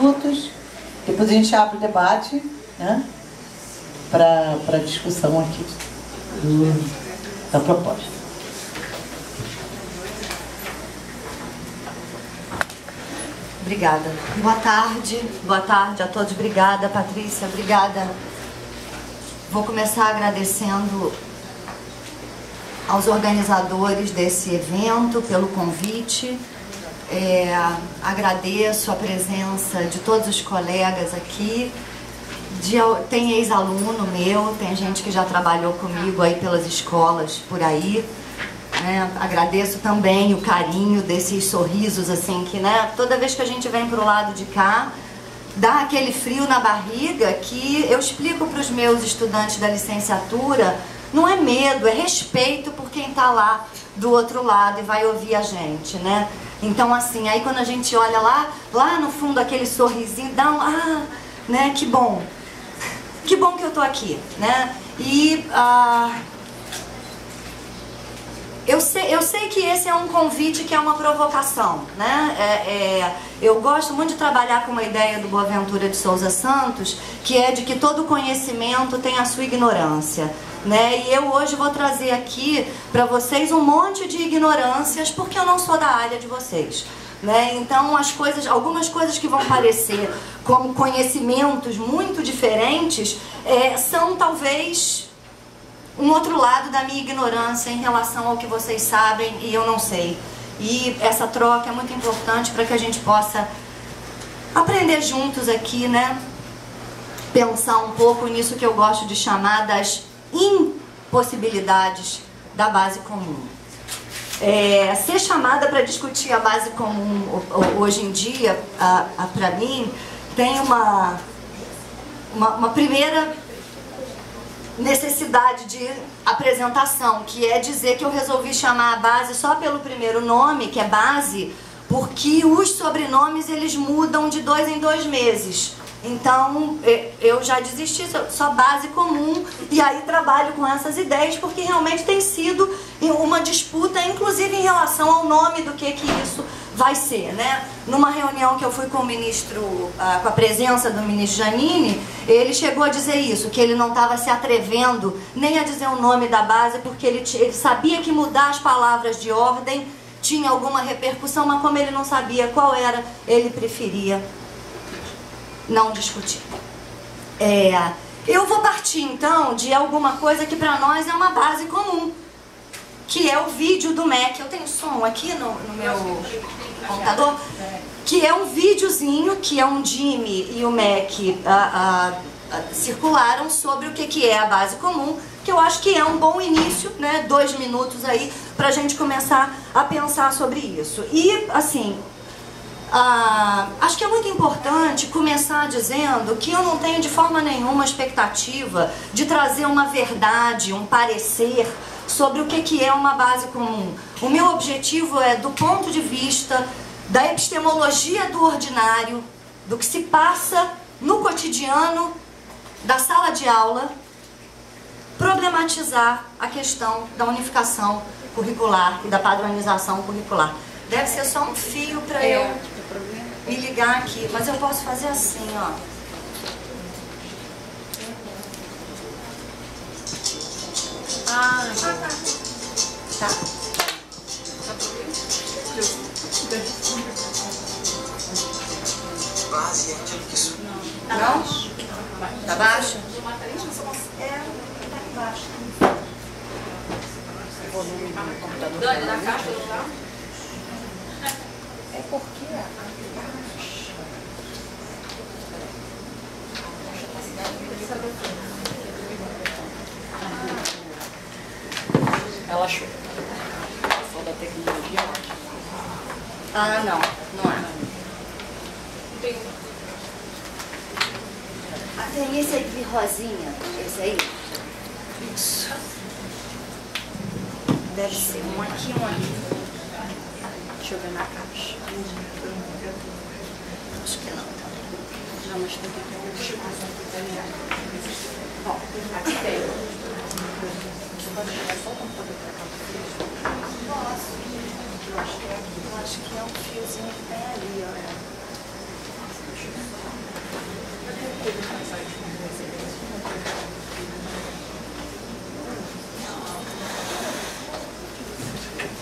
minutos, depois a gente abre o debate, né, para discussão aqui da proposta. Obrigada. Boa tarde a todos. Obrigada, Patrícia, obrigada. Vou começar agradecendo aos organizadores desse evento pelo convite. Agradeço a presença de todos os colegas aqui. Tem ex-aluno meu, tem gente que já trabalhou comigo aí pelas escolas por aí. Agradeço também o carinho desses sorrisos, assim, que, né, toda vez que a gente vem pro lado de cá, dá aquele frio na barriga que eu explico para os meus estudantes da licenciatura, não é medo, é respeito por quem tá lá do outro lado e vai ouvir a gente, né? Então, assim, aí quando a gente olha lá no fundo aquele sorrisinho, dá um, né, que bom que eu tô aqui, né? E eu sei que esse é um convite que é uma provocação, né? Eu gosto muito de trabalhar com uma ideia do Boaventura de Souza Santos, que é de que todo conhecimento tem a sua ignorância, né? E eu hoje vou trazer aqui para vocês um monte de ignorâncias, porque eu não sou da área de vocês, né? Então algumas coisas que vão parecer como conhecimentos muito diferentes são talvez um outro lado da minha ignorância em relação ao que vocês sabem e eu não sei. E essa troca é muito importante para que a gente possa aprender juntos aqui, né? Pensar um pouco nisso que eu gosto de chamar das impossibilidades da base comum. Ser chamada para discutir a base comum hoje em dia, para mim, tem uma primeira necessidade de apresentação, que é dizer que eu resolvi chamar a base só pelo primeiro nome, que é base, porque os sobrenomes eles mudam de 2 em 2 meses. Então eu já desisti, só base comum, e aí trabalho com essas ideias, porque realmente tem sido uma disputa, inclusive em relação ao nome do que isso vai ser, né? Numa reunião que eu fui com o ministro, com a presença do ministro Giannini, ele chegou a dizer isso, que ele não estava se atrevendo nem a dizer o nome da base, porque ele sabia que mudar as palavras de ordem tinha alguma repercussão, mas como ele não sabia qual era, ele preferia não discutir. Eu vou partir então de alguma coisa que para nós é uma base comum, que é o vídeo do MEC. Eu tenho som aqui no meu computador, que é um videozinho que é um Jimmy e o MEC circularam sobre o que é a base comum, que eu acho que é um bom início, né? 2 minutos aí para a gente começar a pensar sobre isso. E assim, acho que é muito importante começar dizendo que eu não tenho de forma nenhuma expectativa de trazer uma verdade, um parecer sobre o que é uma base comum. O meu objetivo é, do ponto de vista da epistemologia do ordinário, do que se passa no cotidiano da sala de aula, problematizar a questão da unificação curricular e da padronização curricular. Deve ser só um fio para eu me ligar aqui, mas eu posso fazer assim, ó. Tá. Base é isso. Não? Tá baixo? Tá embaixo. O volume do computador. Dani, na caixa não tá? É porque Ela achou. Só da tecnologia, Não, não é. Tem. Tem esse aqui rosinha, esse aí. Isso. Deve ser um aqui e um ali. Deixa eu ver na caixa. Acho que não. Não, mas tem que ter um espaço aqui. Bom, aqui tem. Você pode chegar só o computador pra cá? Posso. Eu acho que é um fiozinho que tem ali, ó.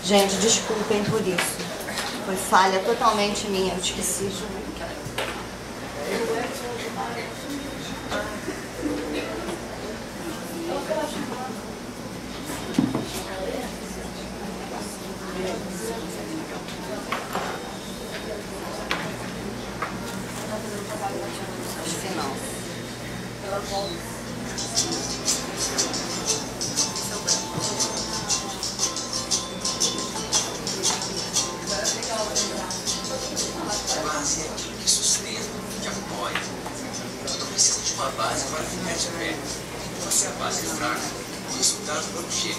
Gente, desculpem por isso. Foi falha totalmente minha, eu esqueci. Base é aquilo que sustenta, que apoia. Tudo precisa de uma base para ficar de pé. Se a base é fraca, o resultado não chega.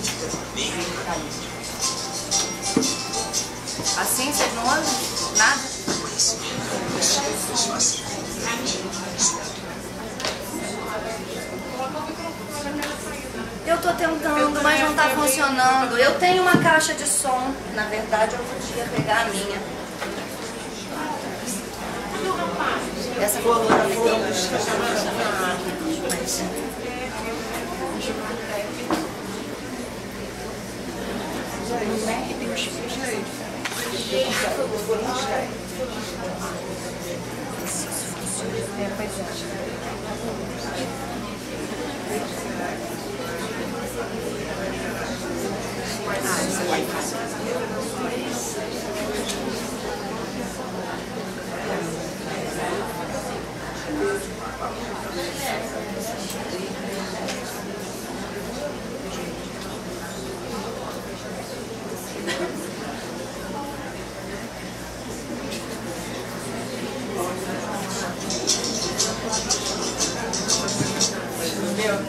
Fica no meio do caminho. Assim, vocês não ouvem? Nada? Conhecimento é isso fácil. Eu tô tentando, mas não tá funcionando. Eu tenho uma caixa de som. Na verdade, eu podia pegar a minha. Essa coluna foram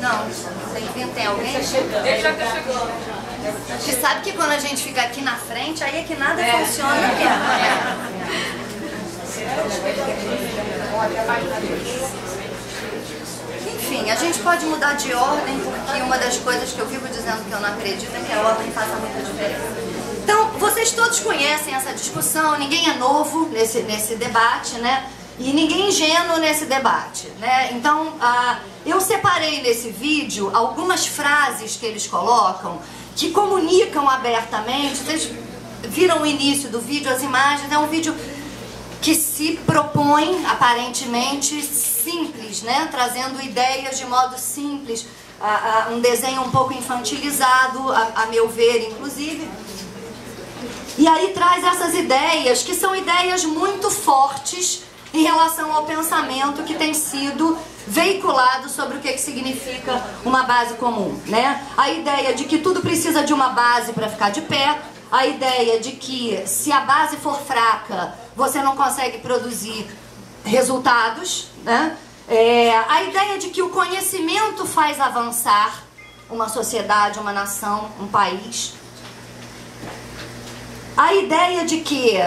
Não, tem alguém? Ele já tá chegando. Você sabe que quando a gente fica aqui na frente, aí é que nada funciona. Enfim, a gente pode mudar de ordem, porque uma das coisas que eu vivo dizendo que eu não acredito é que a ordem faça muita diferença. Então, vocês todos conhecem essa discussão, ninguém é novo nesse debate, né? E ninguém é ingênuo nesse debate, né? Então, eu separei nesse vídeo algumas frases que eles colocam que comunicam abertamente. Vocês viram o início do vídeo, as imagens, é um vídeo que se propõe, aparentemente, simples, né? Trazendo ideias de modo simples, um desenho um pouco infantilizado, a meu ver, inclusive. E aí traz essas ideias, que são ideias muito fortes em relação ao pensamento que tem sido veiculado sobre o que significa uma base comum, né? A ideia de que tudo precisa de uma base para ficar de pé, a ideia de que se a base for fraca, você não consegue produzir resultados, né? A ideia de que o conhecimento faz avançar uma sociedade, uma nação, um país. A ideia de que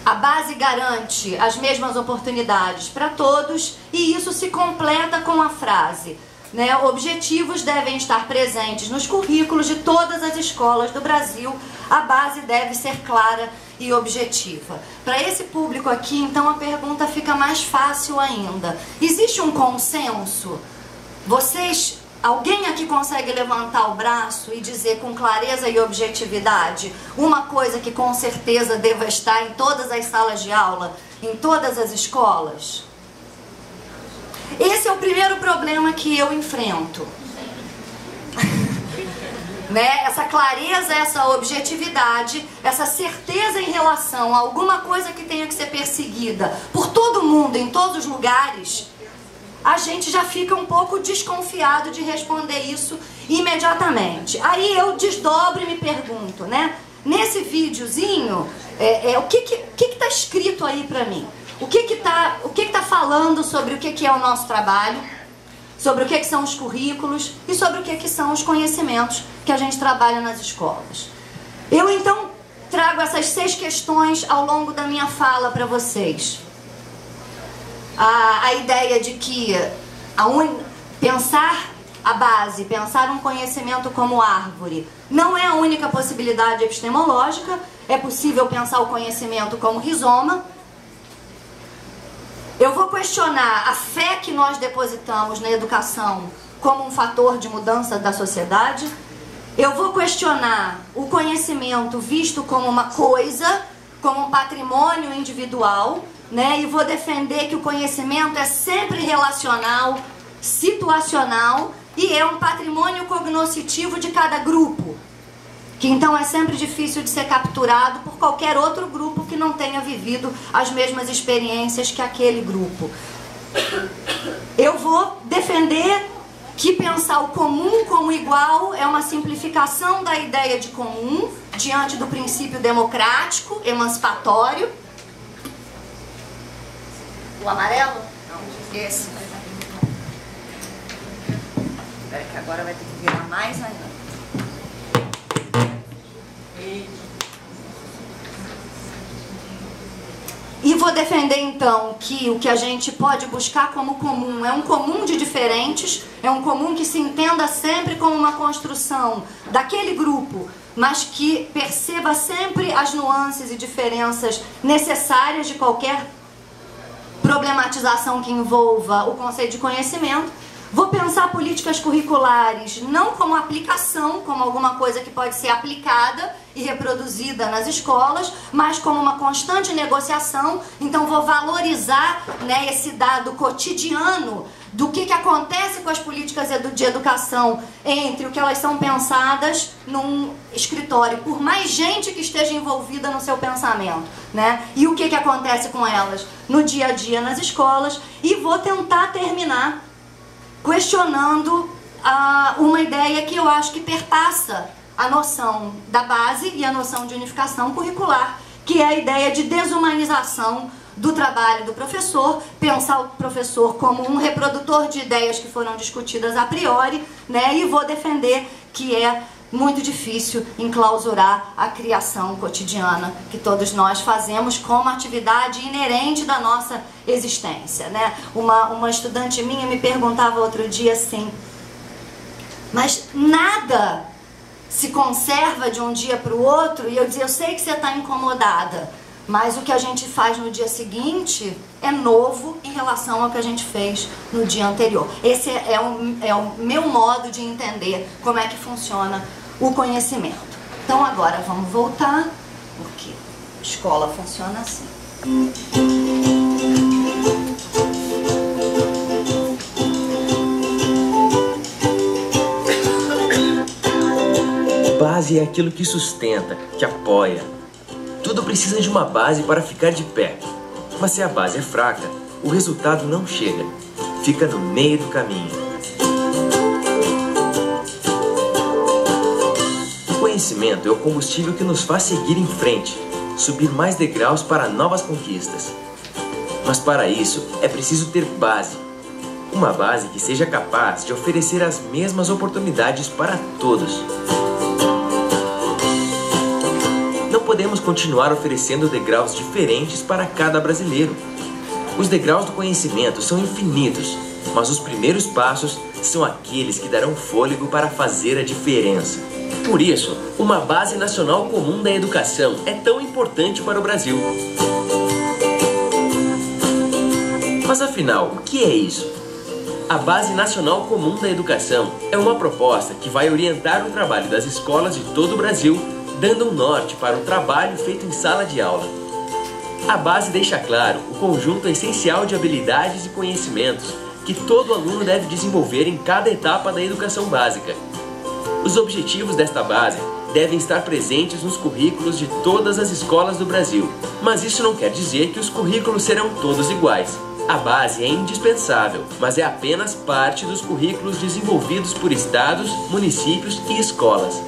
a base garante as mesmas oportunidades para todos, e isso se completa com a frase, né? Objetivos devem estar presentes nos currículos de todas as escolas do Brasil, a base deve ser clara e objetiva. Para esse público aqui, então, a pergunta fica mais fácil ainda. Existe um consenso? Alguém aqui consegue levantar o braço e dizer com clareza e objetividade uma coisa que com certeza deva estar em todas as salas de aula, em todas as escolas? Esse é o primeiro problema que eu enfrento. Né? Essa clareza, essa objetividade, essa certeza em relação a alguma coisa que tenha que ser perseguida por todo mundo, em todos os lugares, a gente já fica um pouco desconfiado de responder isso imediatamente. Aí eu desdobro e me pergunto, né? Nesse videozinho, o que está escrito aí pra mim? O que tá falando sobre o que é o nosso trabalho, sobre o que são os currículos e sobre o que são os conhecimentos que a gente trabalha nas escolas. Eu então trago essas 6 questões ao longo da minha fala para vocês. A ideia de que pensar a base, pensar um conhecimento como árvore, não é a única possibilidade epistemológica. É possível pensar o conhecimento como rizoma. Eu vou questionar a fé que nós depositamos na educação como um fator de mudança da sociedade. Eu vou questionar o conhecimento visto como uma coisa, como um patrimônio individual, né? E vou defender que o conhecimento é sempre relacional, situacional e é um patrimônio cognoscitivo de cada grupo, que então é sempre difícil de ser capturado por qualquer outro grupo que não tenha vivido as mesmas experiências que aquele grupo. Eu vou defender que pensar o comum como igual é uma simplificação da ideia de comum diante do princípio democrático, emancipatório. O amarelo? Não, esse. Espera que agora vai ter que virar mais ainda. E vou defender então que o que a gente pode buscar como comum é um comum de diferentes, é um comum que se entenda sempre como uma construção daquele grupo, mas que perceba sempre as nuances e diferenças necessárias de qualquer problematização que envolva o conceito de conhecimento. Vou pensar políticas curriculares não como aplicação, como alguma coisa que pode ser aplicada e reproduzida nas escolas, mas como uma constante negociação. Então vou valorizar, né, esse dado cotidiano do que acontece com as políticas de educação entre o que elas são pensadas num escritório, por mais gente que esteja envolvida no seu pensamento, né? E o que acontece com elas no dia a dia nas escolas. E vou tentar terminar questionando uma ideia que eu acho que perpassa a noção da base e a noção de unificação curricular, que é a ideia de desumanização do trabalho do professor, pensar o professor como um reprodutor de ideias que foram discutidas a priori, né? E vou defender que é muito difícil enclausurar a criação cotidiana que todos nós fazemos como atividade inerente da nossa existência, né? Uma estudante minha me perguntava outro dia assim: mas nada se conserva de um dia para o outro? E eu dizia: eu sei que você está incomodada, mas o que a gente faz no dia seguinte é novo em relação ao que a gente fez no dia anterior. Esse é o meu modo de entender como é que funciona o conhecimento. Então agora vamos voltar, porque a escola funciona assim. Base é aquilo que sustenta, que apoia. Tudo precisa de uma base para ficar de pé. Mas se a base é fraca, o resultado não chega. Fica no meio do caminho. O conhecimento é o combustível que nos faz seguir em frente, subir mais degraus para novas conquistas. Mas para isso é preciso ter base. Uma base que seja capaz de oferecer as mesmas oportunidades para todos. Não podemos continuar oferecendo degraus diferentes para cada brasileiro. Os degraus do conhecimento são infinitos, mas os primeiros passos são aqueles que darão fôlego para fazer a diferença. Por isso, uma base nacional comum da educação é tão importante para o Brasil. Mas afinal, o que é isso? A Base Nacional Comum da Educação é uma proposta que vai orientar o trabalho das escolas de todo o Brasil, dando um norte para o trabalho feito em sala de aula. A base deixa claro o conjunto essencial de habilidades e conhecimentos que todo aluno deve desenvolver em cada etapa da educação básica. Os objetivos desta base devem estar presentes nos currículos de todas as escolas do Brasil, mas isso não quer dizer que os currículos serão todos iguais. A base é indispensável, mas é apenas parte dos currículos desenvolvidos por estados, municípios e escolas.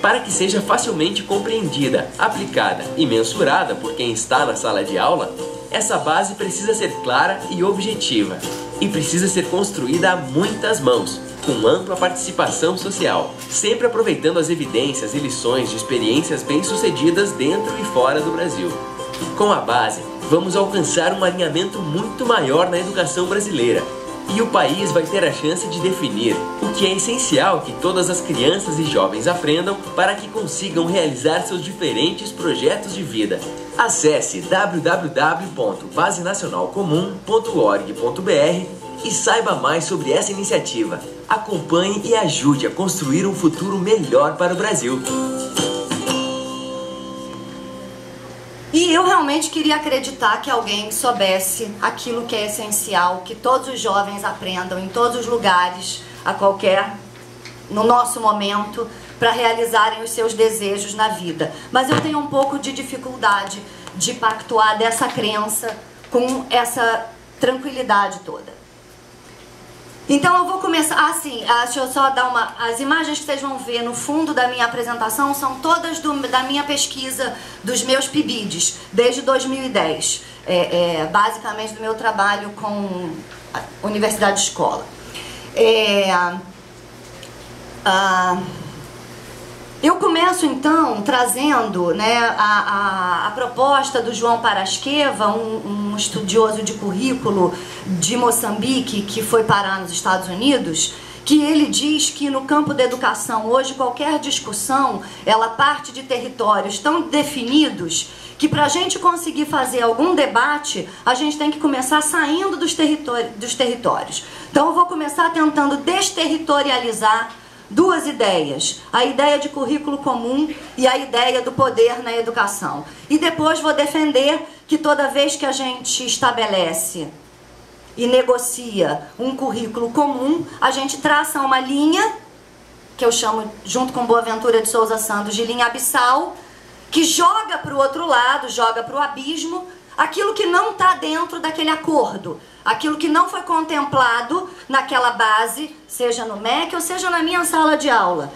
Para que seja facilmente compreendida, aplicada e mensurada por quem está na sala de aula, essa base precisa ser clara e objetiva, e precisa ser construída a muitas mãos, com ampla participação social, sempre aproveitando as evidências e lições de experiências bem-sucedidas dentro e fora do Brasil. Com a base, vamos alcançar um alinhamento muito maior na educação brasileira, e o país vai ter a chance de definir o que é essencial que todas as crianças e jovens aprendam para que consigam realizar seus diferentes projetos de vida. Acesse www.basenacionalcomum.org.br e saiba mais sobre essa iniciativa. Acompanhe e ajude a construir um futuro melhor para o Brasil. E eu realmente queria acreditar que alguém soubesse aquilo que é essencial, que todos os jovens aprendam em todos os lugares, no nosso momento, para realizarem os seus desejos na vida. Mas eu tenho um pouco de dificuldade de pactuar dessa crença com essa tranquilidade toda. Então eu vou começar assim, deixa eu só dar as imagens que vocês vão ver no fundo da minha apresentação são todas da minha pesquisa, dos meus PIBIDs, desde 2010, basicamente do meu trabalho com a Universidade de Escola. Eu começo então trazendo, né, a proposta do João Parasqueva, um estudioso de currículo de Moçambique que foi parar nos Estados Unidos, que ele diz que no campo da educação hoje qualquer discussão ela parte de territórios tão definidos que para a gente conseguir fazer algum debate a gente tem que começar saindo dos territórios. Então eu vou começar tentando desterritorializar duas ideias, a ideia de currículo comum e a ideia do poder na educação. E depois vou defender que toda vez que a gente estabelece e negocia um currículo comum, a gente traça uma linha, que eu chamo, junto com Boaventura de Souza Santos, de linha abissal, que joga para o outro lado, joga para o abismo, aquilo que não está dentro daquele acordo, aquilo que não foi contemplado naquela base, seja no MEC ou seja na minha sala de aula.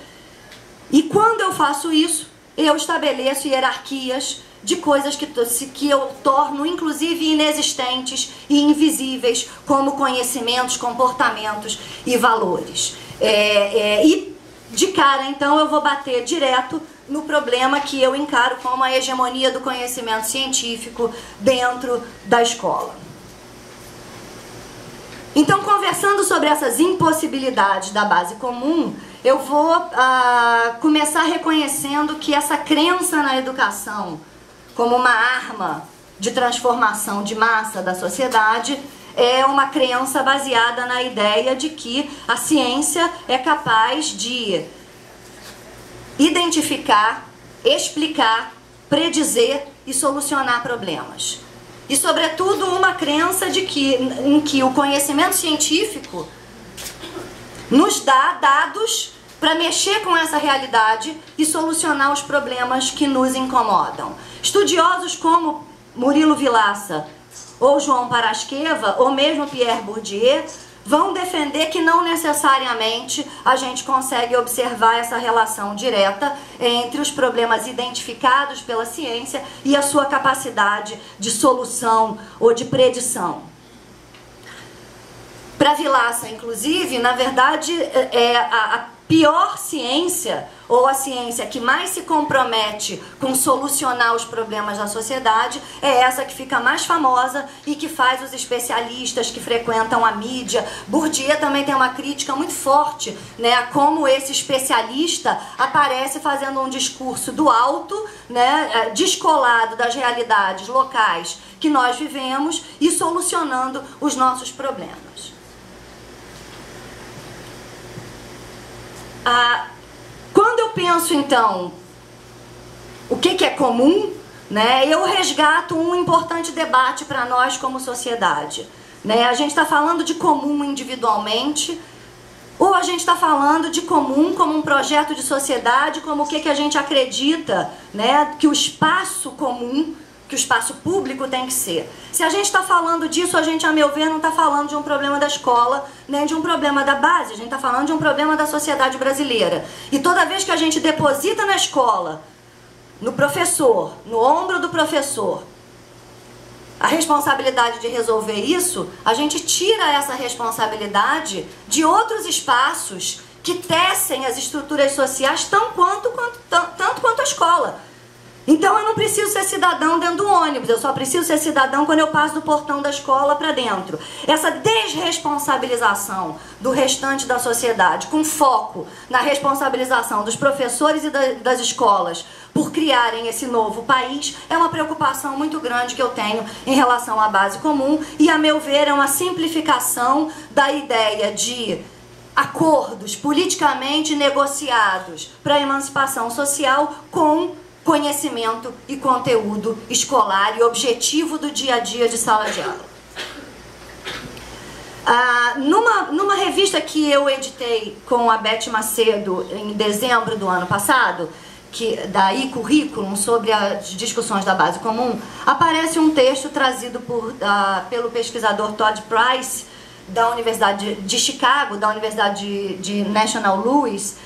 E quando eu faço isso, eu estabeleço hierarquias de coisas que eu torno inclusive inexistentes e invisíveis, como conhecimentos, comportamentos e valores. E de cara, então, eu vou bater direto no problema que eu encaro como a hegemonia do conhecimento científico dentro da escola. Então, conversando sobre essas impossibilidades da base comum, eu vou começar reconhecendo que essa crença na educação como uma arma de transformação de massa da sociedade é uma crença baseada na ideia de que a ciência é capaz de identificar, explicar, predizer e solucionar problemas. E, sobretudo, uma crença em que o conhecimento científico nos dá dados para mexer com essa realidade e solucionar os problemas que nos incomodam. Estudiosos como Murilo Vilaça, ou João Parasqueva, ou mesmo Pierre Bourdieu, vão defender que não necessariamente a gente consegue observar essa relação direta entre os problemas identificados pela ciência e a sua capacidade de solução ou de predição. Para Vilaça, inclusive, na verdade, a pior ciência, ou a ciência que mais se compromete com solucionar os problemas da sociedade, é essa que fica mais famosa e que faz os especialistas que frequentam a mídia. Bourdieu também tem uma crítica muito forte, né, a como esse especialista aparece fazendo um discurso do alto, né, descolado das realidades locais que nós vivemos e solucionando os nossos problemas. Quando eu penso, então, o que é comum, né, eu resgato um importante debate para nós como sociedade. Né? A gente está falando de comum individualmente, ou a gente está falando de comum como um projeto de sociedade, como o que a gente acredita, né, que o espaço comum, que o espaço público tem que ser. Se a gente está falando disso, a gente, a meu ver, não está falando de um problema da escola, nem de um problema da base, a gente está falando de um problema da sociedade brasileira. E toda vez que a gente deposita na escola, no professor, no ombro do professor, a responsabilidade de resolver isso, a gente tira essa responsabilidade de outros espaços que tecem as estruturas sociais tanto quanto a escola. Então eu não preciso ser cidadão dentro do ônibus, eu só preciso ser cidadão quando eu passo do portão da escola para dentro. Essa desresponsabilização do restante da sociedade, com foco na responsabilização dos professores e das escolas por criarem esse novo país, é uma preocupação muito grande que eu tenho em relação à base comum e, a meu ver, é uma simplificação da ideia de acordos politicamente negociados para a emancipação social com conhecimento e conteúdo escolar e objetivo do dia a dia de sala de aula. Numa revista que eu editei com a Beth Macedo em dezembro do ano passado, da e-curriculum, sobre as discussões da base comum, aparece um texto trazido pelo pesquisador Todd Price, da Universidade de Chicago, da Universidade de National Louis,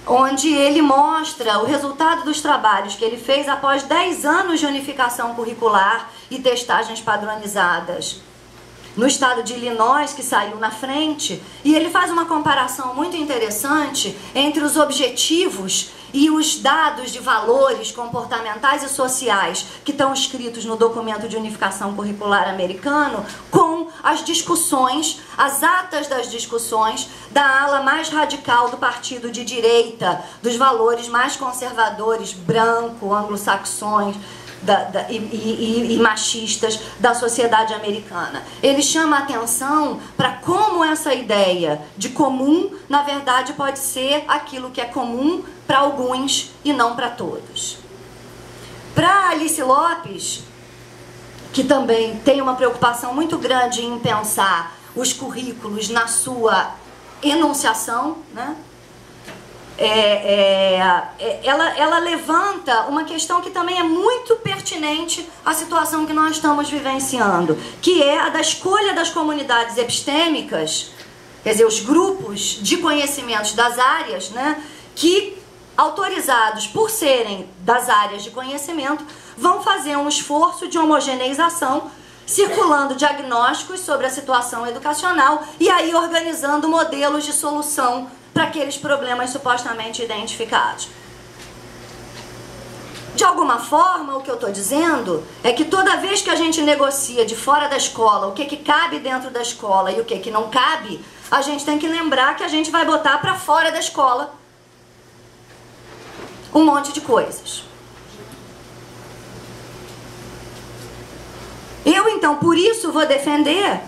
onde ele mostra o resultado dos trabalhos que ele fez após 10 anos de unificação curricular e testagens padronizadas no estado de Illinois, que saiu na frente, e ele faz uma comparação muito interessante entre os objetivos e os dados de valores comportamentais e sociais que estão escritos no documento de unificação curricular americano com as discussões, as atas das discussões da ala mais radical do partido de direita, dos valores mais conservadores, branco, anglo-saxões, e machistas da sociedade americana. Ele chama a atenção para como essa ideia de comum, na verdade, pode ser aquilo que é comum para alguns e não para todos. Para Alice Lopes, que também tem uma preocupação muito grande em pensar os currículos na sua enunciação, né? Ela levanta uma questão que também é muito pertinente à situação que nós estamos vivenciando, que é a da escolha das comunidades epistêmicas, quer dizer, os grupos de conhecimentos das áreas, né, que, autorizados por serem das áreas de conhecimento, vão fazer um esforço de homogeneização, circulando diagnósticos sobre a situação educacional e aí organizando modelos de solução para aqueles problemas supostamente identificados. De alguma forma, o que eu estou dizendo é que toda vez que a gente negocia de fora da escola o que cabe dentro da escola e o que não cabe, a gente tem que lembrar que a gente vai botar para fora da escola um monte de coisas. Eu, então, por isso vou defender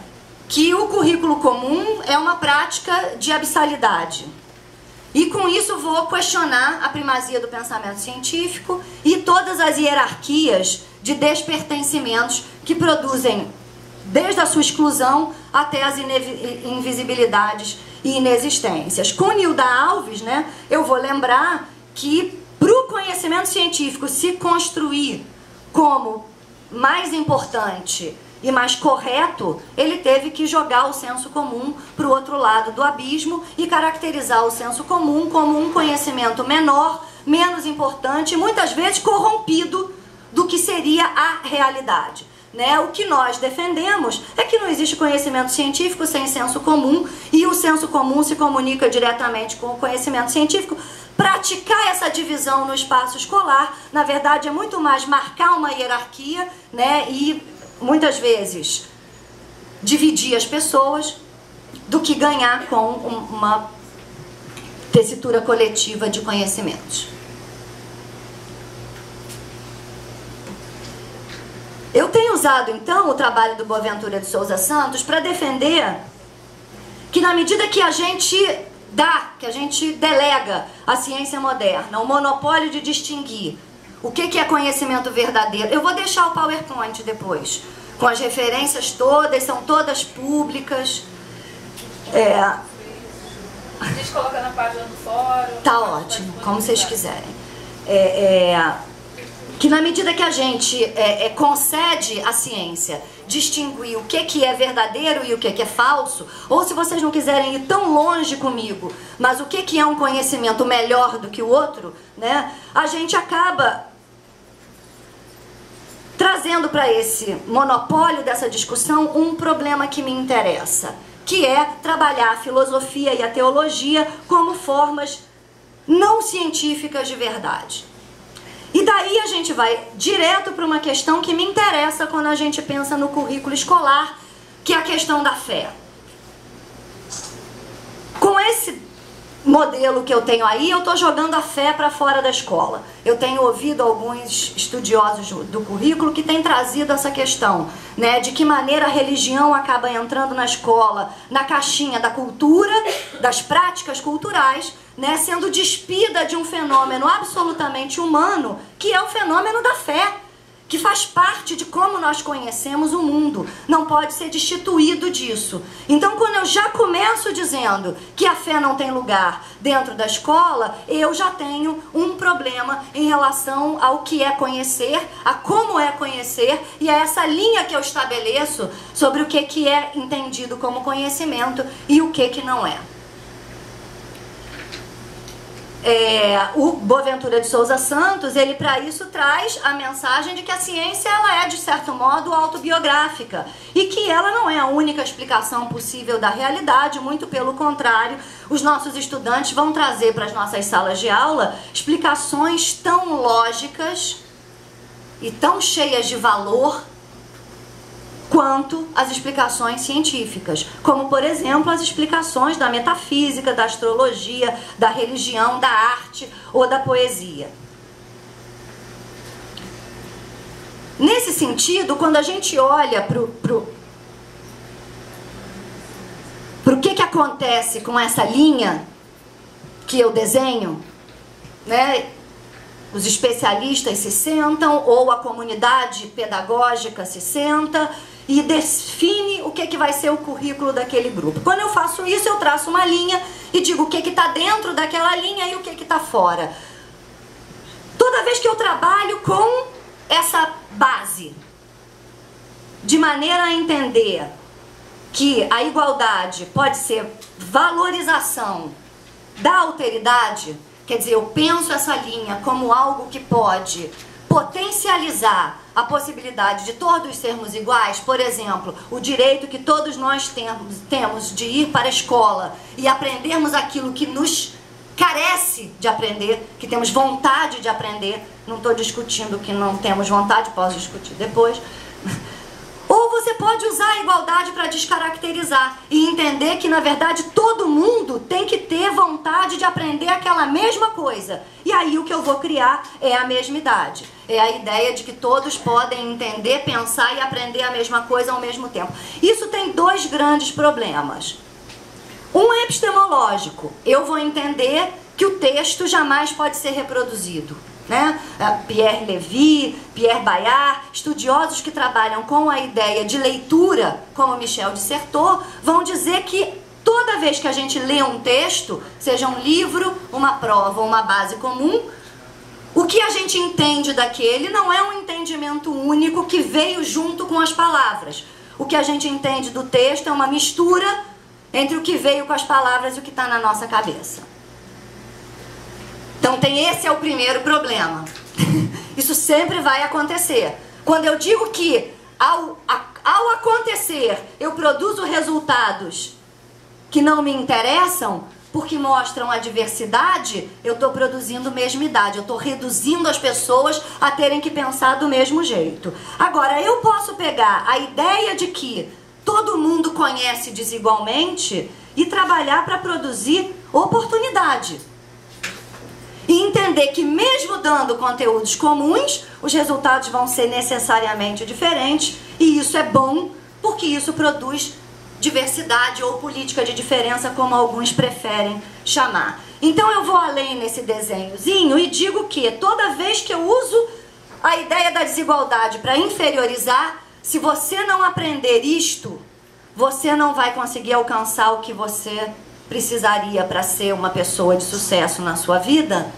que o currículo comum é uma prática de abissalidade. E com isso vou questionar a primazia do pensamento científico e todas as hierarquias de despertencimentos que produzem, desde a sua exclusão até as invisibilidades e inexistências. Com Nilda Alves, né, eu vou lembrar que para o conhecimento científico se construir como mais importante e mais correto, ele teve que jogar o senso comum para o outro lado do abismo e caracterizar o senso comum como um conhecimento menor, menos importante e muitas vezes corrompido do que seria a realidade. Né? O que nós defendemos é que não existe conhecimento científico sem senso comum e o senso comum se comunica diretamente com o conhecimento científico. Praticar essa divisão no espaço escolar, na verdade, é muito mais marcar uma hierarquia, né, e muitas vezes dividir as pessoas do que ganhar com uma tessitura coletiva de conhecimentos. Eu tenho usado, então, o trabalho do Boaventura de Souza Santos para defender que, na medida que a gente que a gente delega à ciência moderna o monopólio de distinguir o que é conhecimento verdadeiro. Eu vou deixar o PowerPoint depois, com as referências todas, são todas públicas. A gente coloca na página do fórum. Tá ótimo, como vocês quiserem. Que na medida que a gente concede à ciência distinguir o que é verdadeiro e o que é falso, ou se vocês não quiserem ir tão longe comigo, mas o que é um conhecimento melhor do que o outro, né, a gente acaba trazendo para esse monopólio dessa discussão um problema que me interessa, que é trabalhar a filosofia e a teologia como formas não científicas de verdade. E daí a gente vai direto para uma questão que me interessa quando a gente pensa no currículo escolar, que é a questão da fé. Com esse modelo que eu tenho aí, eu estou jogando a fé para fora da escola. Eu tenho ouvido alguns estudiosos do currículo que têm trazido essa questão, né, de que maneira a religião acaba entrando na escola, na caixinha da cultura, das práticas culturais, né, sendo despida de um fenômeno absolutamente humano, que é o fenômeno da fé, que faz parte de como nós conhecemos o mundo, não pode ser destituído disso. Então, quando eu já começo dizendo que a fé não tem lugar dentro da escola, eu já tenho um problema em relação ao que é conhecer, a como é conhecer, e a essa linha que eu estabeleço sobre o que é entendido como conhecimento e o que não é. O Boaventura de Souza Santos, ele para isso traz a mensagem de que a ciência ela é, de certo modo, autobiográfica e que ela não é a única explicação possível da realidade, muito pelo contrário, os nossos estudantes vão trazer para as nossas salas de aula explicações tão lógicas e tão cheias de valor quanto as explicações científicas, como, por exemplo, as explicações da metafísica, da astrologia, da religião, da arte ou da poesia. Nesse sentido, quando a gente olha para o que acontece com essa linha que eu desenho, né? Os especialistas se sentam, ou a comunidade pedagógica se senta e define o que vai ser o currículo daquele grupo. Quando eu faço isso, eu traço uma linha e digo o que está dentro daquela linha e o que está fora. Toda vez que eu trabalho com essa base, de maneira a entender que a igualdade pode ser valorização da alteridade, quer dizer, eu penso essa linha como algo que pode potencializar a possibilidade de todos sermos iguais, por exemplo, o direito que todos nós temos de ir para a escola e aprendermos aquilo que nos carece de aprender, que temos vontade de aprender. Não estou discutindo que não temos vontade, posso discutir depois. Ou você pode usar a igualdade para descaracterizar e entender que, na verdade, todo mundo tem que ter vontade de aprender aquela mesma coisa. E aí o que eu vou criar é a mesmidade. É a ideia de que todos podem entender, pensar e aprender a mesma coisa ao mesmo tempo. Isso tem dois grandes problemas. Um é epistemológico. Eu vou entender que o texto jamais pode ser reproduzido. Né? Pierre Lévy, Pierre Bayard, estudiosos que trabalham com a ideia de leitura, como Michel dissertou, vão dizer que toda vez que a gente lê um texto, seja um livro, uma prova ou uma base comum, o que a gente entende daquele não é um entendimento único que veio junto com as palavras. O que a gente entende do texto é uma mistura entre o que veio com as palavras e o que está na nossa cabeça. Então esse é o primeiro problema. Isso sempre vai acontecer. Quando eu digo que ao acontecer eu produzo resultados que não me interessam, porque mostram a diversidade, eu estou produzindo mesmidade, eu estou reduzindo as pessoas a terem que pensar do mesmo jeito. Agora, eu posso pegar a ideia de que todo mundo conhece desigualmente e trabalhar para produzir oportunidade. E entender que mesmo dando conteúdos comuns, os resultados vão ser necessariamente diferentes, e isso é bom, porque isso produz diversidade ou política de diferença, como alguns preferem chamar. Então eu vou além nesse desenhozinho e digo que toda vez que eu uso a ideia da desigualdade para inferiorizar, se você não aprender isto, você não vai conseguir alcançar o que você precisaria para ser uma pessoa de sucesso na sua vida.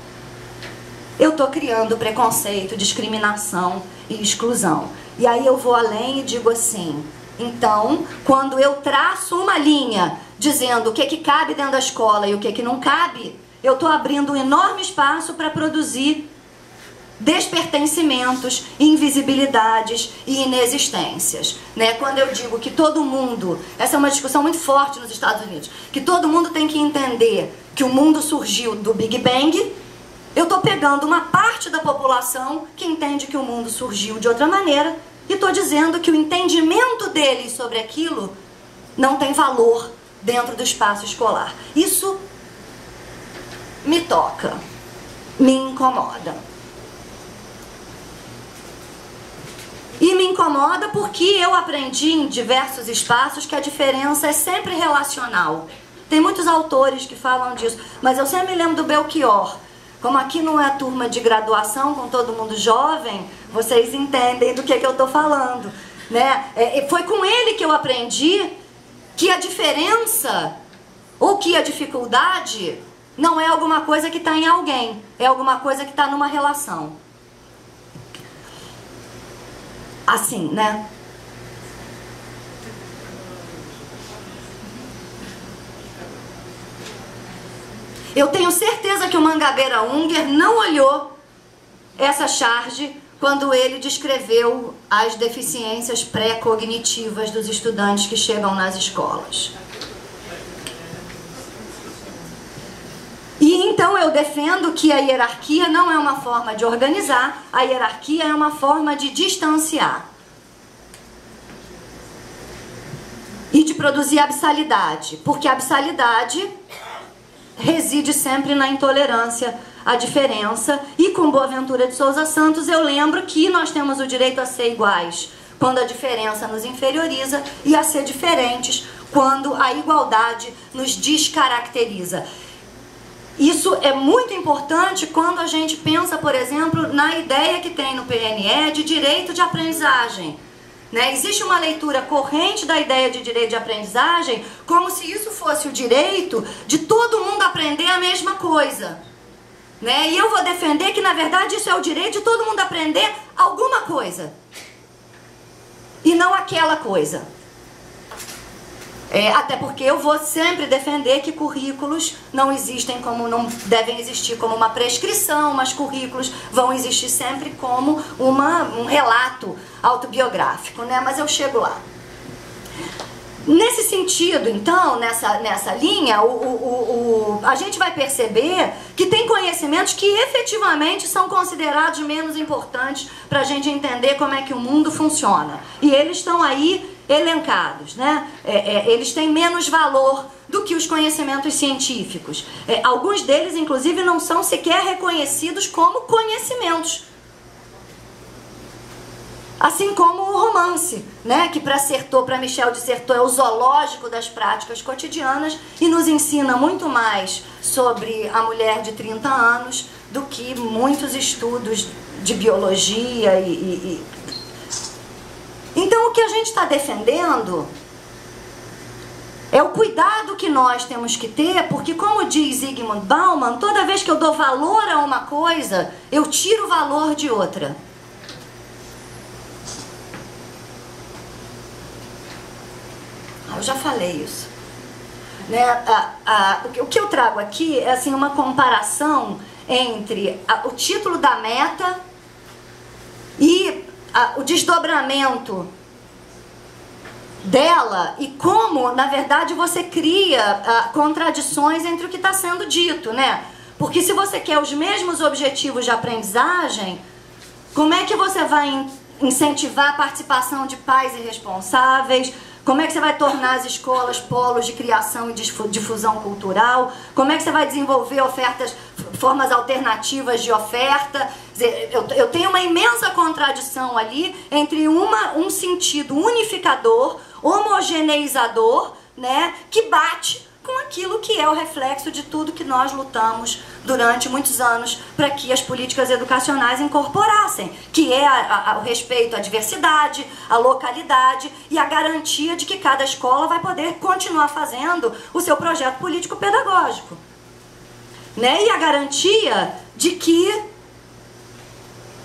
Eu estou criando preconceito, discriminação e exclusão. E aí eu vou além e digo assim, então, quando eu traço uma linha dizendo o que cabe dentro da escola e o que não cabe, eu estou abrindo um enorme espaço para produzir despertencimentos, invisibilidades e inexistências. Né? Quando eu digo que todo mundo, essa é uma discussão muito forte nos Estados Unidos, que todo mundo tem que entender que o mundo surgiu do Big Bang Eu estou pegando uma parte da população que entende que o mundo surgiu de outra maneira e estou dizendo que o entendimento deles sobre aquilo não tem valor dentro do espaço escolar. Isso me toca, me incomoda. E me incomoda porque eu aprendi em diversos espaços que a diferença é sempre relacional. Tem muitos autores que falam disso, mas eu sempre me lembro do Belchior. Como aqui não é turma de graduação com todo mundo jovem, vocês entendem do que eu estou falando, né? Foi com ele que eu aprendi que a diferença ou que a dificuldade não é alguma coisa que está em alguém, é alguma coisa que está numa relação. Assim, né? Eu tenho certeza que o Mangabeira Unger não olhou essa charge quando ele descreveu as deficiências pré-cognitivas dos estudantes que chegam nas escolas. E então eu defendo que a hierarquia não é uma forma de organizar, a hierarquia é uma forma de distanciar. E de produzir abissalidade, porque a abissalidade reside sempre na intolerância à diferença. E com Boaventura de Souza Santos eu lembro que nós temos o direito a ser iguais quando a diferença nos inferioriza e a ser diferentes quando a igualdade nos descaracteriza. Isso é muito importante quando a gente pensa, por exemplo, na ideia que tem no PNE de direito de aprendizagem. Né? Existe uma leitura corrente da ideia de direito de aprendizagem como se isso fosse o direito de todo mundo aprender a mesma coisa. Né? E eu vou defender que, na verdade, isso é o direito de todo mundo aprender alguma coisa. E não aquela coisa. Até porque eu vou sempre defender que currículos não existem como, não devem existir como uma prescrição, mas currículos vão existir sempre como um relato autobiográfico, né? Mas eu chego lá. Nesse sentido, então, nessa linha, a gente vai perceber que tem conhecimentos que efetivamente são considerados menos importantes para a gente entender como é que o mundo funciona. E eles estão aí elencados, né? Eles têm menos valor do que os conhecimentos científicos. Alguns deles, inclusive, não são sequer reconhecidos como conhecimentos. Assim como o romance, né? Que para Michel de Certeau é o zoológico das práticas cotidianas e nos ensina muito mais sobre a mulher de 30 anos do que muitos estudos de biologia Então, o que a gente está defendendo é o cuidado que nós temos que ter, porque, como diz Zygmunt Bauman, toda vez que eu dou valor a uma coisa, eu tiro o valor de outra. Eu já falei isso. Né? O que eu trago aqui é assim, uma comparação entre o título da meta e o desdobramento dela e como, na verdade, você cria contradições entre o que está sendo dito, né? Porque se você quer os mesmos objetivos de aprendizagem, como é que você vai incentivar a participação de pais irresponsáveis? Como é que você vai tornar as escolas polos de criação e difusão cultural? Como é que você vai desenvolver formas alternativas de oferta? Quer dizer, eu tenho uma imensa contradição ali entre um sentido unificador, homogeneizador, né, que bate com aquilo que é o reflexo de tudo que nós lutamos durante muitos anos para que as políticas educacionais incorporassem, que é o respeito à diversidade, à localidade e a garantia de que cada escola vai poder continuar fazendo o seu projeto político-pedagógico. Né? E a garantia de que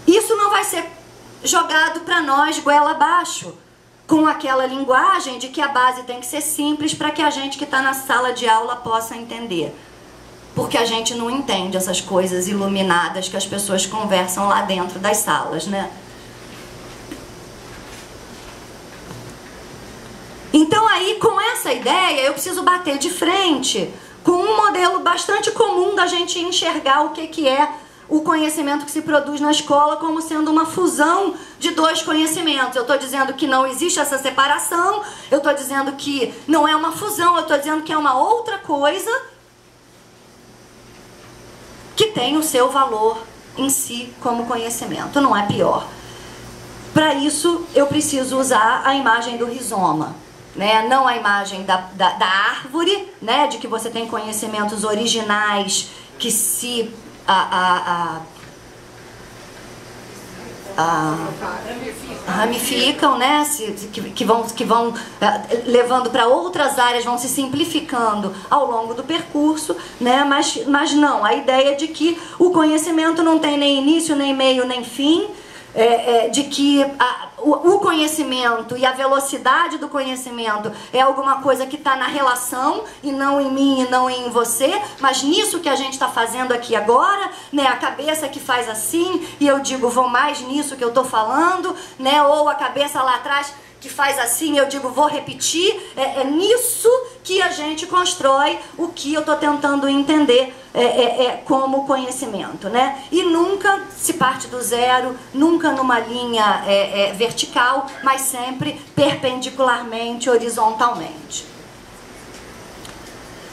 isso não vai ser jogado para nós goela abaixo, com aquela linguagem de que a base tem que ser simples para que a gente que está na sala de aula possa entender. Porque a gente não entende essas coisas iluminadas que as pessoas conversam lá dentro das salas, né? Então aí, com essa ideia, eu preciso bater de frente com um modelo bastante comum da gente enxergar o que é o conhecimento que se produz na escola como sendo uma fusão de dois conhecimentos. Eu estou dizendo que não existe essa separação, eu estou dizendo que não é uma fusão, eu estou dizendo que é uma outra coisa que tem o seu valor em si como conhecimento, não é pior. Para isso, eu preciso usar a imagem do rizoma, né? Não a imagem da árvore, né? De que você tem conhecimentos originais que se ramificam, né? Que vão levando para outras áreas, vão se simplificando ao longo do percurso, né? Mas não, a ideia de que o conhecimento não tem nem início, nem meio, nem fim, de que o conhecimento e a velocidade do conhecimento é alguma coisa que está na relação e não em mim e não em você, mas nisso que a gente está fazendo aqui agora, né? A cabeça que faz assim e eu digo, vou mais nisso que eu estou falando, né? Ou a cabeça lá atrás que faz assim, eu digo, vou repetir. É nisso que a gente constrói o que eu estou tentando entender como conhecimento, né? E nunca se parte do zero, nunca numa linha vertical, mas sempre perpendicularmente, horizontalmente.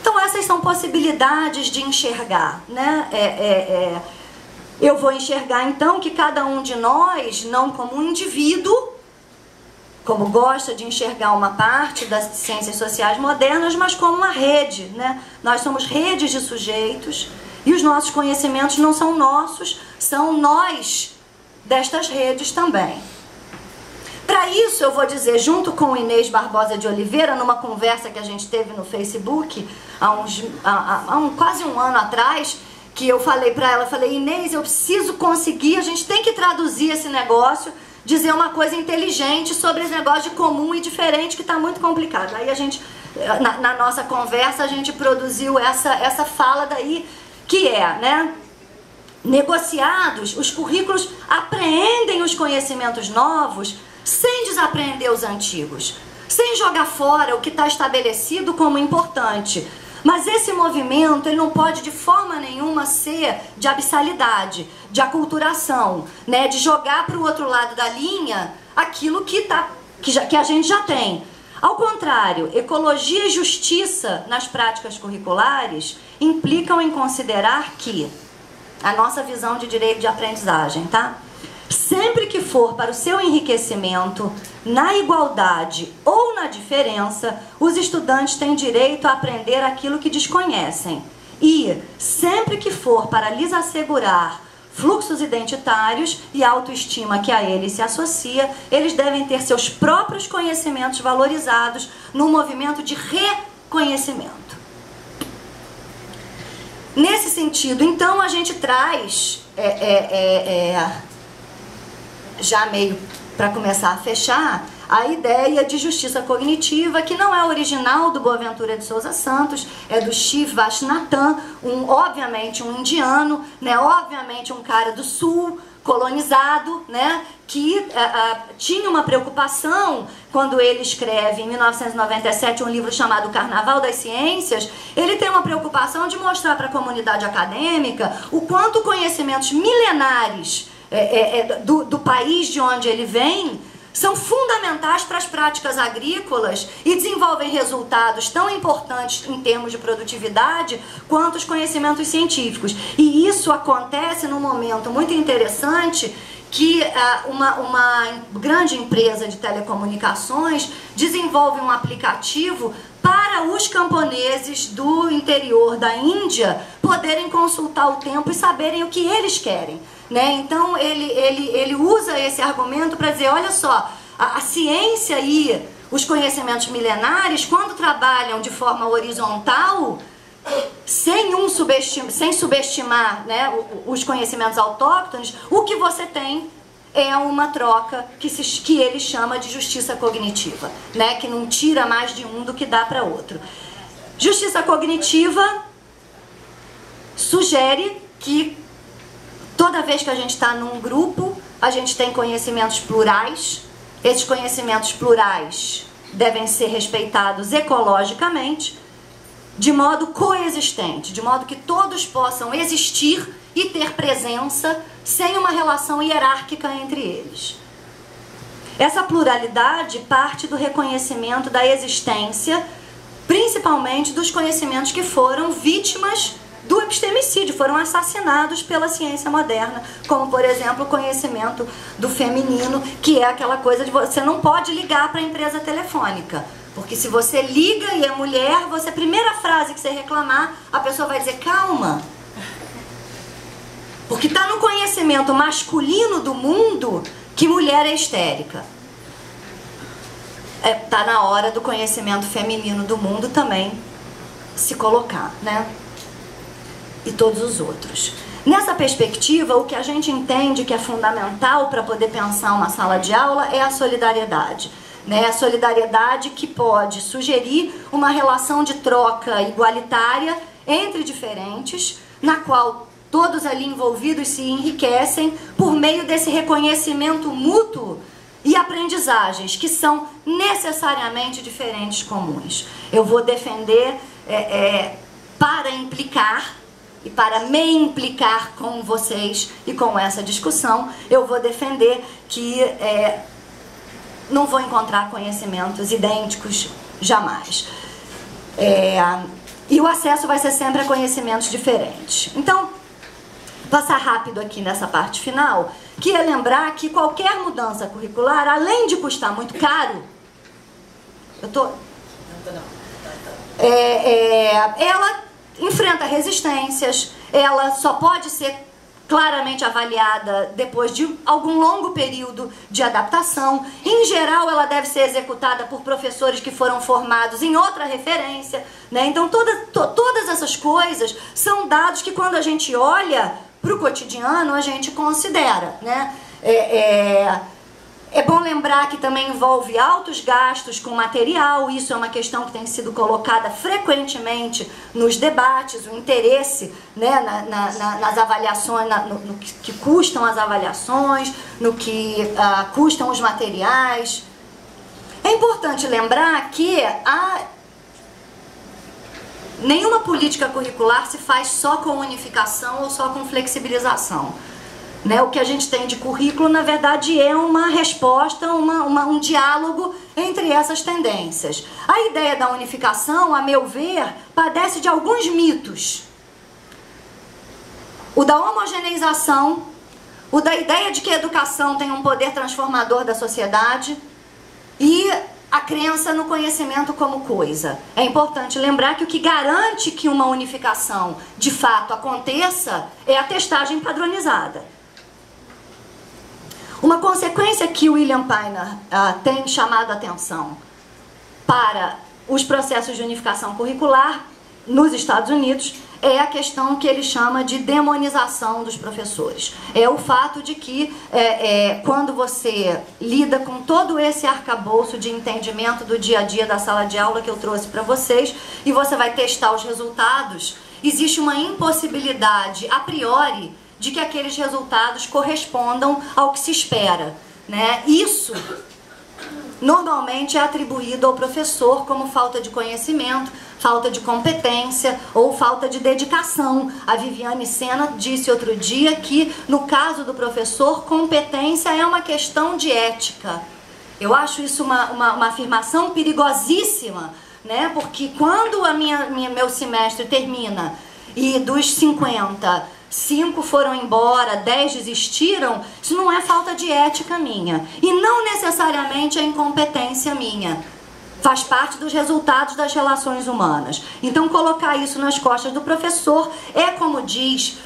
Então essas são possibilidades de enxergar, né? Eu vou enxergar então que cada um de nós, não como um indivíduo, como gosta de enxergar uma parte das ciências sociais modernas, mas como uma rede, né? Nós somos redes de sujeitos e os nossos conhecimentos não são nossos, são nós destas redes também. Para isso, eu vou dizer, junto com o Inês Barbosa de Oliveira, numa conversa que a gente teve no Facebook há quase um ano atrás, que eu falei para ela, falei, Inês, eu preciso conseguir, a gente tem que traduzir esse negócio, dizer uma coisa inteligente sobre esse negócio de comum e diferente que está muito complicado. Aí a gente, na nossa conversa, a gente produziu essa fala daí, que é, né? Negociados, os currículos apreendem os conhecimentos novos sem desaprender os antigos, sem jogar fora o que está estabelecido como importante. Mas esse movimento, ele não pode de forma nenhuma ser de abissalidade, de aculturação, né? De jogar para o outro lado da linha aquilo que a gente já tem. Ao contrário, ecologia e justiça nas práticas curriculares implicam em considerar que a nossa visão de direito de aprendizagem, tá? Sempre que for para o seu enriquecimento, na igualdade ou na diferença, os estudantes têm direito a aprender aquilo que desconhecem. E, sempre que for para lhes assegurar fluxos identitários e autoestima que a eles se associa, eles devem ter seus próprios conhecimentos valorizados num movimento de reconhecimento. Nesse sentido, então, a gente traz, já meio para começar a fechar, a ideia de justiça cognitiva, que não é original do Boaventura de Souza Santos, é do Shiv Vaishnatan, obviamente um indiano, né, obviamente um cara do sul, colonizado, né, que tinha uma preocupação quando ele escreve em 1997 um livro chamado Carnaval das Ciências. Ele tem uma preocupação de mostrar para a comunidade acadêmica o quanto conhecimentos milenares do país de onde ele vem são fundamentais para as práticas agrícolas e desenvolvem resultados tão importantes em termos de produtividade quanto os conhecimentos científicos. E isso acontece num momento muito interessante que uma grande empresa de telecomunicações desenvolve um aplicativo para os camponeses do interior da Índia poderem consultar o tempo e saberem o que eles querem. Né? Então ele usa esse argumento para dizer, olha só, a ciência e os conhecimentos milenares, quando trabalham de forma horizontal, sem subestimar, né, os conhecimentos autóctones, o que você tem é uma troca que ele chama de justiça cognitiva, né, que não tira mais de um do que dá para outro. Justiça cognitiva sugere que toda vez que a gente está num grupo, a gente tem conhecimentos plurais. Esses conhecimentos plurais devem ser respeitados ecologicamente, de modo coexistente, de modo que todos possam existir e ter presença sem uma relação hierárquica entre eles. Essa pluralidade parte do reconhecimento da existência, principalmente dos conhecimentos que foram vítimas do epistemicídio, foram assassinados pela ciência moderna, como, por exemplo, o conhecimento do feminino, que é aquela coisa de você não pode ligar para a empresa telefônica, porque se você liga e é mulher, a primeira frase que você reclamar, a pessoa vai dizer, calma, porque está no conhecimento masculino do mundo que mulher é histérica. Está na hora do conhecimento feminino do mundo também se colocar, né? E todos os outros. Nessa perspectiva, o que a gente entende que é fundamental para poder pensar uma sala de aula é a solidariedade, né? A solidariedade que pode sugerir uma relação de troca igualitária entre diferentes, na qual todos ali envolvidos se enriquecem por meio desse reconhecimento mútuo e aprendizagens que são necessariamente diferentes comuns. Eu vou defender para implicar e para me implicar com vocês e com essa discussão, eu vou defender que não vou encontrar conhecimentos idênticos jamais. E o acesso vai ser sempre a conhecimentos diferentes. Então, passar rápido aqui nessa parte final, que é lembrar que qualquer mudança curricular, além de custar muito caro, ela enfrenta resistências, ela só pode ser claramente avaliada depois de algum longo período de adaptação. Em geral, ela deve ser executada por professores que foram formados em outra referência, né? Então, todas essas coisas são dados que, quando a gente olha para o cotidiano, a gente considera, né? É bom lembrar que também envolve altos gastos com material, isso é uma questão que tem sido colocada frequentemente nos debates, o interesse, né, nas avaliações, no que custam as avaliações, no que custam os materiais. É importante lembrar que nenhuma política curricular se faz só com unificação ou só com flexibilização. Né, o que a gente tem de currículo, na verdade, é uma resposta, um diálogo entre essas tendências. A ideia da unificação, a meu ver, padece de alguns mitos. O da homogeneização, o da ideia de que a educação tem um poder transformador da sociedade e a crença no conhecimento como coisa. É importante lembrar que o que garante que uma unificação de fato aconteça é a testagem padronizada. Uma consequência que o William Piner tem chamado a atenção para os processos de unificação curricular nos Estados Unidos é a questão que ele chama de demonização dos professores. É o fato de que quando você lida com todo esse arcabouço de entendimento do dia a dia da sala de aula que eu trouxe para vocês e você vai testar os resultados, existe uma impossibilidade a priori de que aqueles resultados correspondam ao que se espera, né? Isso normalmente é atribuído ao professor como falta de conhecimento, falta de competência ou falta de dedicação. A Viviane Sena disse outro dia que, no caso do professor, competência é uma questão de ética. Eu acho isso uma afirmação perigosíssima, né? Porque quando meu semestre termina e dos 50... 5 foram embora, 10 desistiram, isso não é falta de ética minha. E não necessariamente é incompetência minha. Faz parte dos resultados das relações humanas. Então, colocar isso nas costas do professor é como diz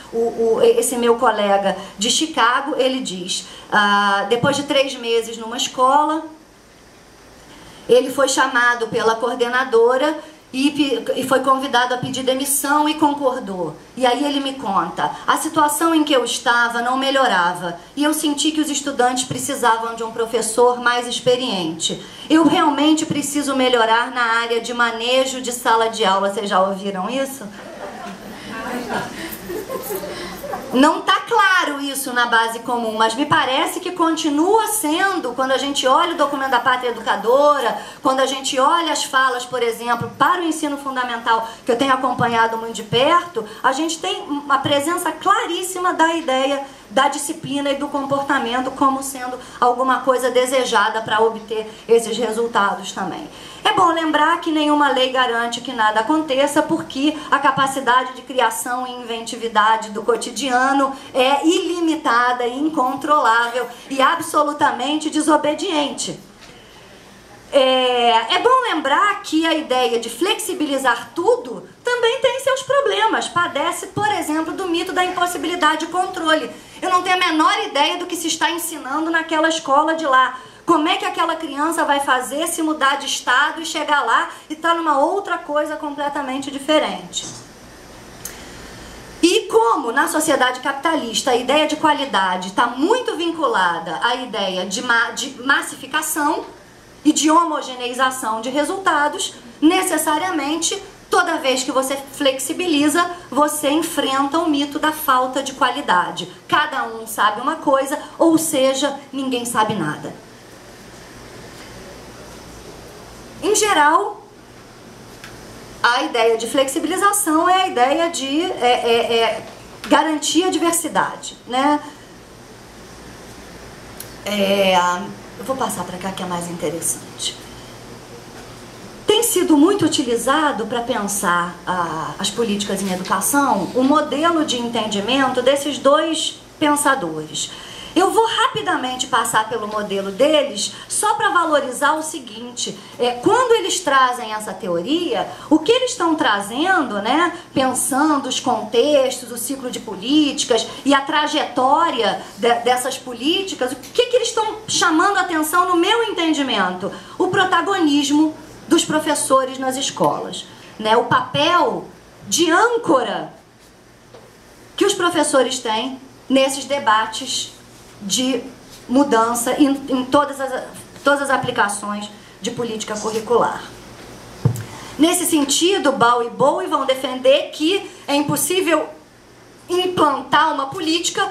esse meu colega de Chicago, ele diz, depois de 3 meses numa escola, ele foi chamado pela coordenadora e foi convidado a pedir demissão e concordou. E aí ele me conta, a situação em que eu estava não melhorava e eu senti que os estudantes precisavam de um professor mais experiente. Eu realmente preciso melhorar na área de manejo de sala de aula. Vocês já ouviram isso? Não está claro isso na base comum, mas me parece que continua sendo, quando a gente olha o documento da Pátria Educadora, quando a gente olha as falas, por exemplo, para o ensino fundamental, que eu tenho acompanhado muito de perto, a gente tem uma presença claríssima da ideia da disciplina e do comportamento como sendo alguma coisa desejada para obter esses resultados também. É bom lembrar que nenhuma lei garante que nada aconteça, porque a capacidade de criação e inventividade do cotidiano é ilimitada e incontrolável e absolutamente desobediente. É bom lembrar que a ideia de flexibilizar tudo também tem seus problemas. Padece, por exemplo, do mito da impossibilidade de controle. Eu não tenho a menor ideia do que se está ensinando naquela escola de lá. Como é que aquela criança vai fazer se mudar de estado e chegar lá e estar numa outra coisa completamente diferente? E como na sociedade capitalista a ideia de qualidade está muito vinculada à ideia de massificação e de homogeneização de resultados, necessariamente, toda vez que você flexibiliza, você enfrenta o mito da falta de qualidade. Cada um sabe uma coisa, ou seja, ninguém sabe nada. Em geral, a ideia de flexibilização é a ideia de garantir a diversidade, né? Eu vou passar para cá que é mais interessante. Tem sido muito utilizado para pensar as políticas em educação o modelo de entendimento desses dois pensadores. Eu vou rapidamente passar pelo modelo deles só para valorizar o seguinte, quando eles trazem essa teoria, o que eles estão trazendo, né, pensando os contextos, o ciclo de políticas e a trajetória dessas políticas, o que eles estão chamando a atenção no meu entendimento? O protagonismo dos professores nas escolas, né, o papel de âncora que os professores têm nesses debates de mudança em todas as aplicações de política curricular. Nesse sentido, Ball e Bowie vão defender que é impossível implantar uma política.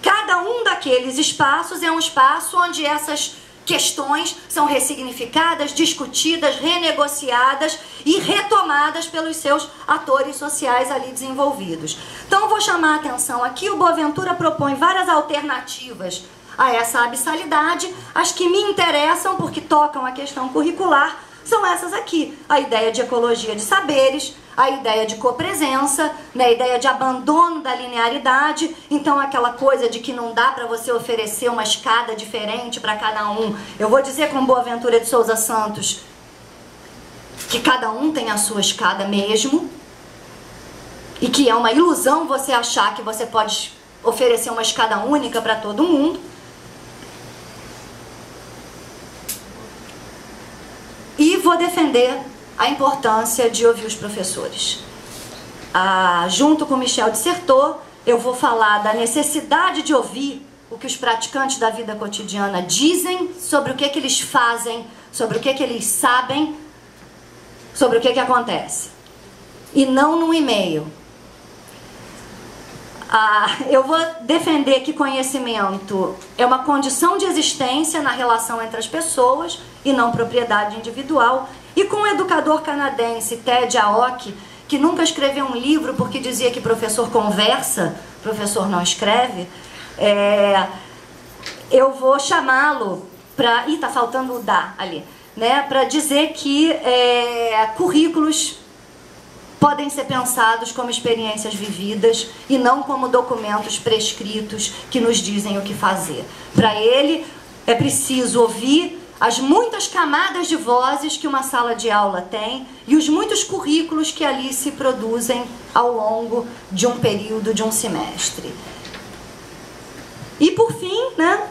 Cada um daqueles espaços é um espaço onde essas questões são ressignificadas, discutidas, renegociadas e retomadas pelos seus atores sociais ali desenvolvidos. Então eu vou chamar a atenção aqui, o Boaventura propõe várias alternativas a essa abissalidade. As que me interessam, porque tocam a questão curricular, são essas aqui. A ideia de ecologia de saberes, a ideia de copresença, né, a ideia de abandono da linearidade. Então aquela coisa de que não dá para você oferecer uma escada diferente para cada um. Eu vou dizer com Boaventura de Souza Santos que cada um tem a sua escada mesmo, e que é uma ilusão você achar que você pode oferecer uma escada única para todo mundo. E vou defender a importância de ouvir os professores. Junto com Michel Dissertot, eu vou falar da necessidade de ouvir o que os praticantes da vida cotidiana dizem sobre o que eles fazem, sobre o que eles sabem, sobre o que acontece. E não num e-mail. Eu vou defender que conhecimento é uma condição de existência na relação entre as pessoas e não propriedade individual. E com o educador canadense Ted Aoki, que nunca escreveu um livro porque dizia que professor conversa, professor não escreve, eu vou chamá-lo para... Ih, tá faltando o "da" ali, né? Para dizer que currículos podem ser pensados como experiências vividas e não como documentos prescritos que nos dizem o que fazer. Para ele, é preciso ouvir as muitas camadas de vozes que uma sala de aula tem e os muitos currículos que ali se produzem ao longo de um período, de um semestre. E por fim, né,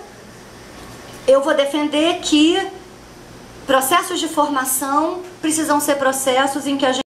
eu vou defender que processos de formação precisam ser processos em que a gente